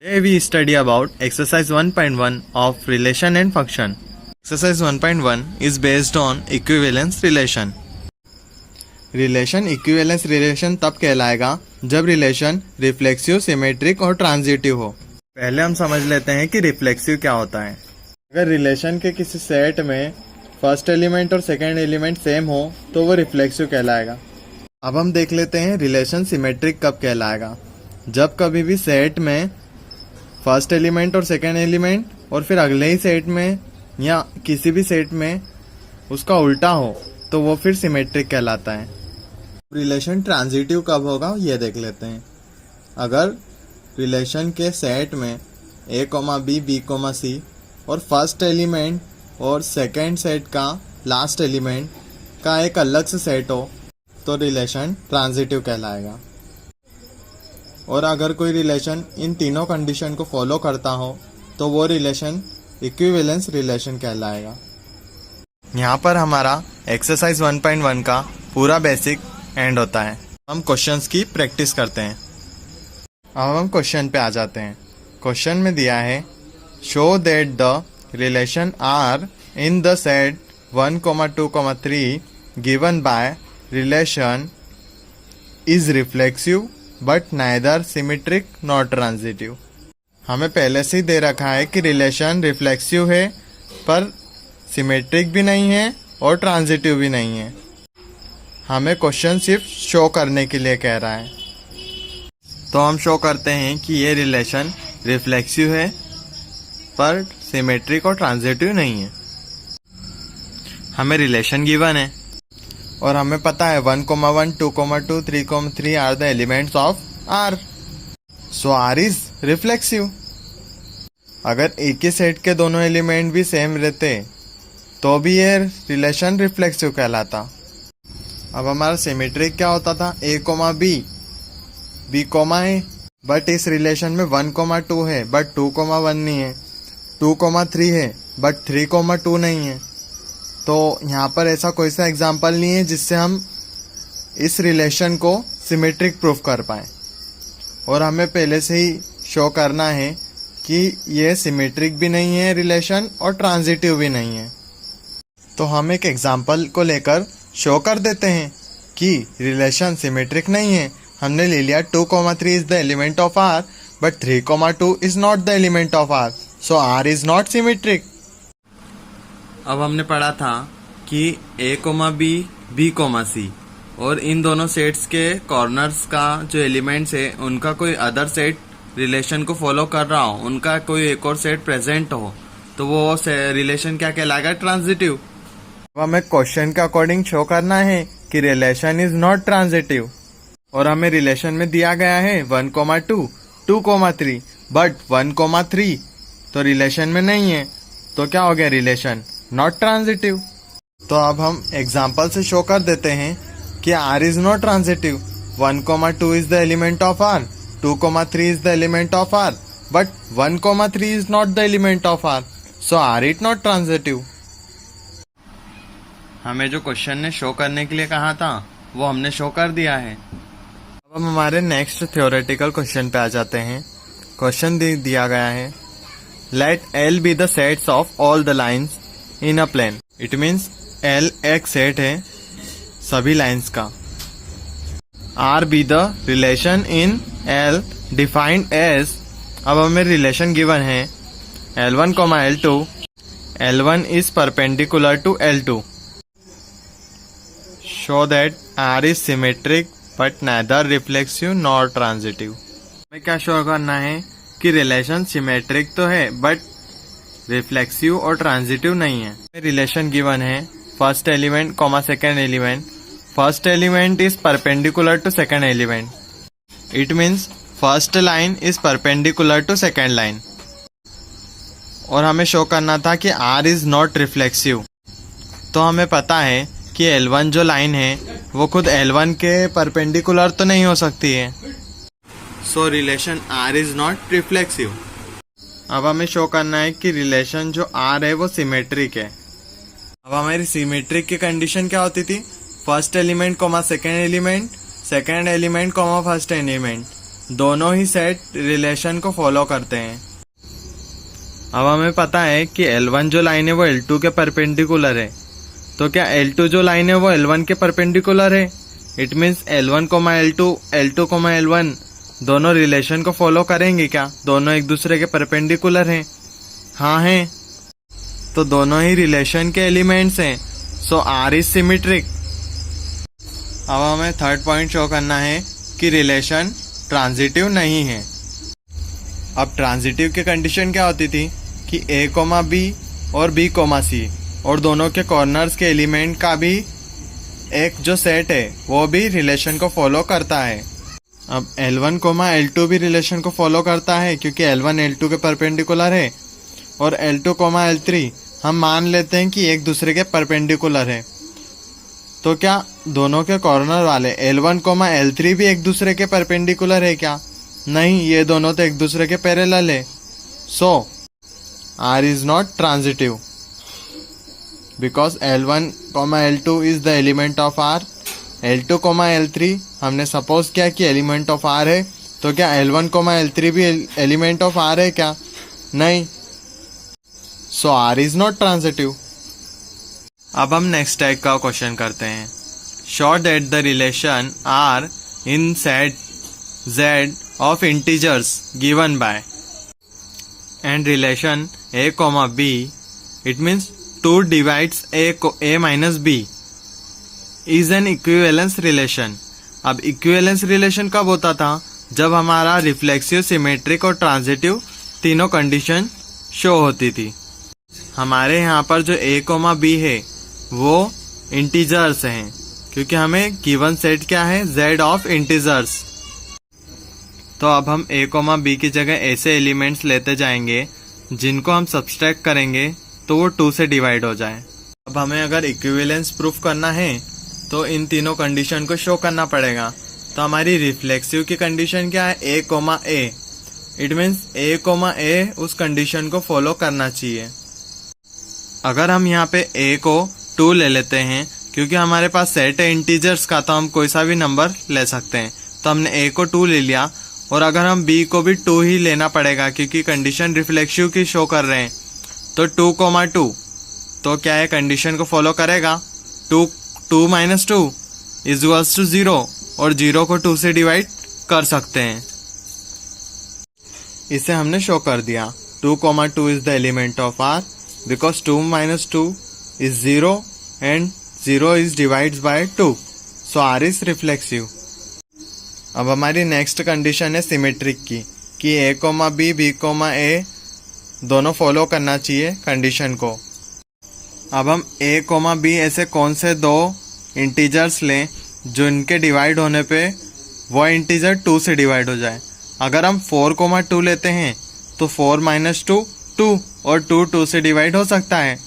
Today we study about exercise 1.1 of relation and function. Exercise 1.1 is based on equivalence relation. Relation equivalence relation तब कहलाएगा जब relation reflexive, symmetric और transitive हो। पहले हम समझ लेते हैं कि रिफ्लेक्सिव क्या होता है। अगर रिलेशन के किसी सेट में फर्स्ट एलिमेंट और सेकंड एलिमेंट सेम हो तो वो रिफ्लेक्सिव कहलाएगा। अब हम देख लेते हैं रिलेशन सिमेट्रिक कब कहलाएगा। जब कभी भी सेट में फर्स्ट एलिमेंट और सेकंड एलिमेंट और फिर अगले ही सेट में या किसी भी सेट में उसका उल्टा हो तो वो फिर सिमेट्रिक कहलाता है। रिलेशन ट्रांजिटिव कब होगा ये देख लेते हैं। अगर रिलेशन के सेट में a, b, b, c और फर्स्ट एलिमेंट और सेकंड सेट का लास्ट एलिमेंट का एक अलग से सेट हो तो रिलेशन ट्रांजिटिव कहलाएगा। और अगर कोई रिलेशन इन तीनों कंडीशन को फॉलो करता हो तो वो रिलेशन इक्विवेलेंस रिलेशन कहलाएगा। यहाँ पर हमारा एक्सरसाइज 1.1 का पूरा बेसिक एंड होता है। हम क्वेश्चंस की प्रैक्टिस करते हैं। अब हम क्वेश्चन पे आ जाते हैं। क्वेश्चन में दिया है show that the relation R in the set 1, 2, 3 given by relation is reflexive but neither symmetric nor transitive. हमें पहले से ही दे रखा है कि रिलेशन रिफ्लेक्सिव है पर सिमेट्रिक भी नहीं है और ट्रांजिटिव भी नहीं है। हमें क्वेश्चन सिर्फ शो करने के लिए कह रहा है। तो हम शो करते हैं कि ये रिलेशन रिफ्लेक्सिव है पर सिमेट्रिक और ट्रांजिटिव नहीं है। हमें रिलेशन गिवन है और हमें पता है 1, 1, 2, 2, 3, R the elements of R. So R is reflexive. अगर एक ही सेट के दोनों एलिमेंट भी सेम रहते तो भी ये रिलेशन रिफ्लेक्सिव कहलाता। अब हमारा सिमेट्रिक क्या होता था, a, b, b, है बट इस रिलेशन में 1, 2 है बट 2, 1 नहीं है, 2, 3 है बट 3, 2 नहीं है। तो यहाँ पर ऐसा कोई सा एग्जाम्पल नहीं है जिससे हम इस रिलेशन को सिमेट्रिक प्रूफ कर पाए। और हमें पहले से ही शो करना है कि ये सिमेट्रिक भी नहीं है रिलेशन और ट्रांजिटिव भी नहीं है। तो हम एक एग्जाम्पल को लेकर शो कर देते हैं कि रिलेशन सिमेट्रिक नहीं है। हमने ले लिया 2, 3 is the element of R but 3, 2 is not the element of R, so R is not symmetric. अब हमने पढ़ा था कि a, b, b, c और इन दोनों सेट्स के कॉर्नर्स का जो एलिमेंट्स है उनका कोई अदर सेट रिलेशन को फॉलो कर रहा हो, उनका कोई एक और सेट प्रेजेंट हो तो वो रिलेशन क्या कहलाएगा, ट्रांजिटिव। अब हमें क्वेश्चन के अकॉर्डिंग शो करना है कि रिलेशन इज नॉट ट्रांजिटिव। और हमें रिलेशन में दिया गया है 1, 2, 2, 3 बट 1, 3 तो रिलेशन में नहीं है तो क्या हो गया, रिलेशन नॉट ट्रांजिटिव। तो अब हम एग्जाम्पल से शो कर देते हैं कि R is not transitive. 1, 2 is the element of R, 2, 3 is the element of R but 1, 3 is not the element of R, so R is not transitive. हमें जो क्वेश्चन ने शो करने के लिए कहा था वो हमने शो कर दिया है। अब हम हमारे नेक्स्ट थ्योरेटिकल क्वेश्चन पे आ जाते हैं। क्वेश्चन दिया गया है let L be the sets of all the lines in a plane. It means L एक सेट है सभी लाइन्स का। R be the relation in L defined as. अब हमें रिलेशन गिवन है L1, L2, L1 is perpendicular to L2। Show that R is symmetric but neither reflexive nor transitive. हमें क्या show करना है कि रिलेशन सिमेट्रिक तो है बट रिफ्लेक्सिव और ट्रांजिटिव नहीं है। रिलेशन गिवन है first element, second element. First element is perpendicular to second element. It means first line is perpendicular to second line. और हमें शो करना था कि R इज नॉट रिफ्लेक्सिव। तो हमें पता है कि L1 जो लाइन है वो खुद L1 के परपेंडिकुलर तो नहीं हो सकती है, सो relation R is not reflexive. अब हमें शो करना है कि रिलेशन जो R है वो सिमेट्रिक है। अब हमारी सिमेट्रिक की कंडीशन क्या होती थी, first element, second element, second element, first element. दोनों ही सेट रिलेशन को फॉलो करते हैं। अब हमें पता है कि L1 जो लाइन है वो L2 के परपेंडिकुलर है, तो क्या L2 जो लाइन है वो L1 के परपेंडिकुलर है? It means L1, L2, L2, L1 दोनों रिलेशन को फॉलो करेंगे क्या? दोनों एक दूसरे के परपेंडिकुलर हैं। हाँ हैं, तो दोनों ही रिलेशन के एलिमेंट्स हैं, सो R इज सिमेट्रिक। अब हमें थर्ड पॉइंट शो करना है कि रिलेशन ट्रांजिटिव नहीं है। अब ट्रांजिटिव की कंडीशन क्या होती थी कि A, B और B, C और दोनों के कॉर्नर्स के एलिमेंट का भी एक जो सेट है वो भी रिलेशन को फॉलो करता है। अब L1, L2 भी रिलेशन को फॉलो करता है क्योंकि L1 L2 के परपेंडिकुलर है, और L2, L3 हम मान लेते हैं कि एक दूसरे के परपेंडिकुलर है। तो क्या दोनों के कॉर्नर वाले L1, L3 भी एक दूसरे के परपेंडिकुलर है क्या? नहीं, ये दोनों तो एक दूसरे के पैरेलल है। सो R is not transitive because L1, L2 is the element of R। L2, L3 हमने सपोज किया कि एलिमेंट ऑफ R है, तो क्या L1, L3 भी एलिमेंट ऑफ R है क्या? नहीं, सो R इज नॉट ट्रांजिटिव। अब हम नेक्स्ट टाइप का क्वेश्चन करते हैं। Show that the relation R in set Z of integers given by and relation A, B, it means 2 divides A minus B is an equivalence relation। अब equivalence relation कब होता था? जब हमारा reflexive, symmetric और transitive तीनों condition show होती थी। हमारे यहाँ पर जो A, B है वो इंटीजर्स हैं क्योंकि हमें गिवन सेट क्या है? Z of integers. तो अब हम A, B की जगह ऐसे एलिमेंट्स लेते जाएंगे जिनको हम सब्सट्रैक्ट करेंगे तो वो 2 से डिवाइड हो जाए। अब हमें अगर इक्विवेलेंस प्रूफ करना है तो इन तीनों कंडीशन को शो करना पड़ेगा। तो हमारी रिफ्लेक्सिव की कंडीशन क्या है? A, A। It means A, A उस कंडीशन को फॉलो करना चाहिए। अगर हम यहाँ पे A को 2 ले लेते हैं क्योंकि हमारे पास सेट है इंटीजर्स का, तो हम कोई सा भी नंबर ले सकते हैं। तो हमने A को 2 ले लिया, और अगर हम B को भी 2 ही लेना पड़ेगा क्योंकि कंडीशन रिफ्लेक्सिव की शो कर रहे हैं। तो 2, 2 तो क्या है? कंडीशन को फॉलो करेगा। 2 minus 2 इज इक्वल्स टू 0, और 0 को 2 से डिवाइड कर सकते हैं। इसे हमने शो कर दिया। 2, 2 is the element of R because 2 minus 2 is 0 and 0 is divides bye 2, so R is reflexive. अब हमारी नेक्स्ट कंडीशन है सिमेट्रिक की कि A, B, B, A दोनों फॉलो करना चाहिए कंडीशन को। अब हम A, B ऐसे कौन से दो इंटीजर्स लें जो इनके डिवाइड होने पे वो इंटीजर 2 से डिवाइड हो जाए। अगर हम 4, 2 लेते हैं तो 4 minus 2 2, और 2 से डिवाइड हो सकता है।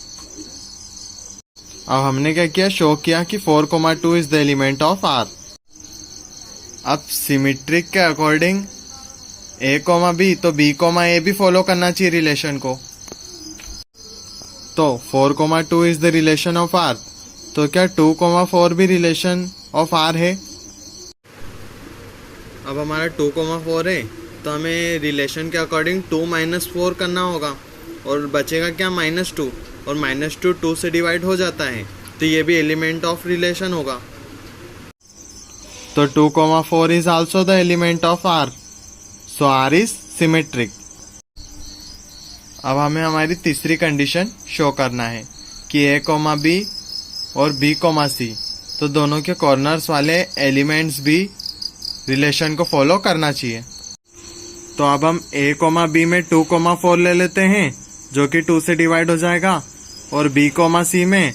अब हमने क्या किया? शो किया कि 4, 2 is the element of R। अब सिमेट्रिक के अकॉर्डिंग A, B तो B, A भी फॉलो करना चाहिए रिलेशन को। तो 4, 2 is the relation of R, तो क्या 2, 4 भी रिलेशन ऑफ R है? अब हमारा 2, 4 है तो हमें रिलेशन के अकॉर्डिंग 2 minus 4 करना होगा, और बचेगा क्या? -2, और -2 2 से डिवाइड हो जाता है, तो ये भी एलिमेंट ऑफ रिलेशन होगा। तो 2, 4 is also the element of R, so R is symmetric। अब हमें हमारी तीसरी कंडीशन शो करना है कि A, B और B, C तो दोनों के कॉर्नर्स वाले एलिमेंट्स भी रिलेशन को फॉलो करना चाहिए। तो अब हम A, B में 2, 4 ले लेते हैं जो कि 2 से डिवाइड हो जाएगा, और B, C में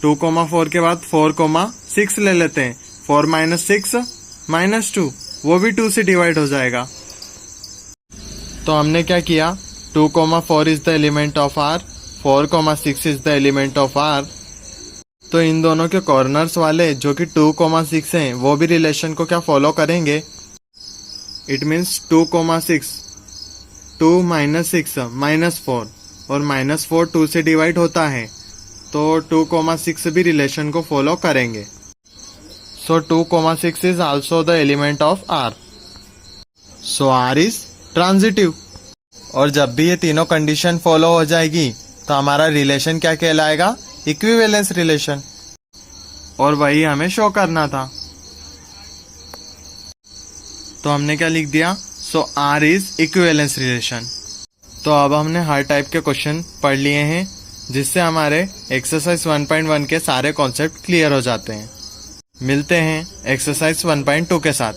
2, 4 के बाद 4, 6 ले लेते हैं। 4 minus 6 -2 वो भी 2 से डिवाइड हो जाएगा। तो हमने क्या किया? 2, 4 is the element of R, 4, 6 is the element of R। तो इन दोनों के कॉर्नर्स वाले जो कि 2, 6 हैं वो भी रिलेशन को क्या फॉलो करेंगे? इट मीन्स 2, 6 2 minus 6 -4, और -4 2 से डिवाइड होता है, तो 2, 6 भी रिलेशन को फॉलो करेंगे। So 2, 6 is also the element of R। So R is transitive. और जब भी ये तीनों कंडीशन फॉलो हो जाएगी तो हमारा रिलेशन क्या कहलाएगा? Equivalence relation. और वही हमें शो करना था। तो हमने क्या लिख दिया? सो आर इज इक्विवेलेंस रिलेशन। तो अब हमने हर टाइप के क्वेश्चन पढ़ लिए हैं, जिससे हमारे एक्सरसाइज 1.1 के सारे कॉन्सेप्ट क्लियर हो जाते हैं। मिलते हैं एक्सरसाइज 1.2 के साथ।